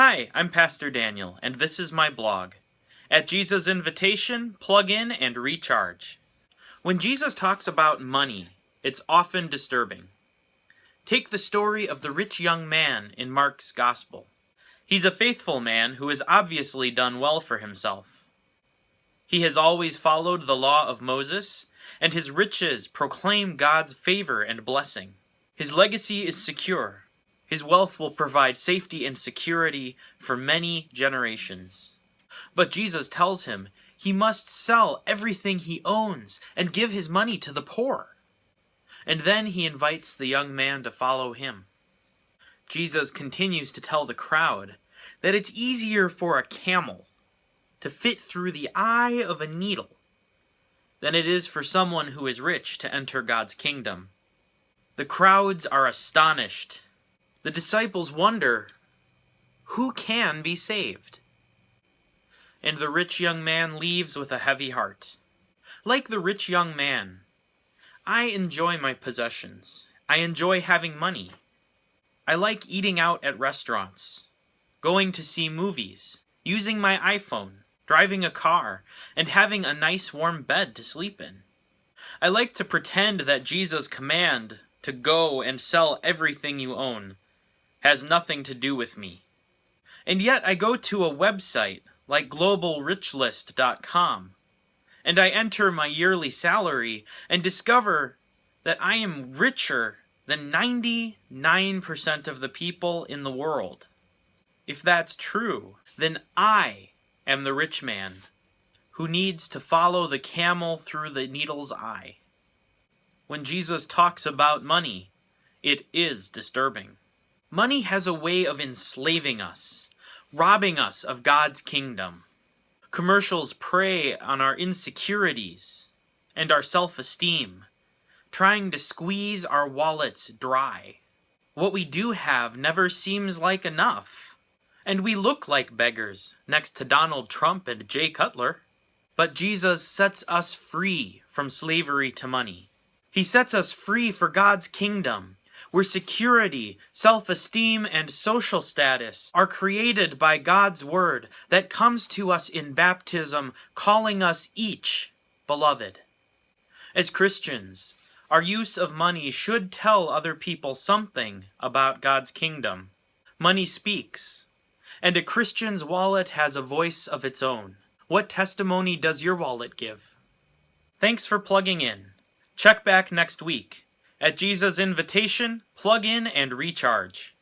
Hi, I'm Pastor Daniel, and this is my blog. At Jesus' invitation, plug in and recharge. When Jesus talks about money, it's often disturbing. Take the story of the rich young man in Mark's Gospel. He's a faithful man who has obviously done well for himself. He has always followed the law of Moses, and his riches proclaim God's favor and blessing. His legacy is secure. His wealth will provide safety and security for many generations. But Jesus tells him he must sell everything he owns and give his money to the poor. And then he invites the young man to follow him. Jesus continues to tell the crowd that it's easier for a camel to fit through the eye of a needle than it is for someone who is rich to enter God's kingdom. The crowds are astonished. The disciples wonder, who can be saved? And the rich young man leaves with a heavy heart. Like the rich young man, I enjoy my possessions. I enjoy having money. I like eating out at restaurants, going to see movies, using my iPhone, driving a car, and having a nice warm bed to sleep in. I like to pretend that Jesus' command to go and sell everything you own has nothing to do with me. And yet I go to a website like globalrichlist.com and I enter my yearly salary and discover that I am richer than 99% of the people in the world. If that's true, then I am the rich man who needs to follow the camel through the needle's eye. When Jesus talks about money, it is disturbing. Money has a way of enslaving us, robbing us of God's kingdom. Commercials prey on our insecurities and our self-esteem, trying to squeeze our wallets dry. What we do have never seems like enough, and we look like beggars next to Donald Trump and Jay Cutler. But Jesus sets us free from slavery to money. He sets us free for God's kingdom, where security, self-esteem, and social status are created by God's word that comes to us in baptism, calling us each beloved. As Christians, our use of money should tell other people something about God's kingdom. Money speaks, and a Christian's wallet has a voice of its own. What testimony does your wallet give? Thanks for plugging in. Check back next week. At Jesus' invitation, plug in and recharge.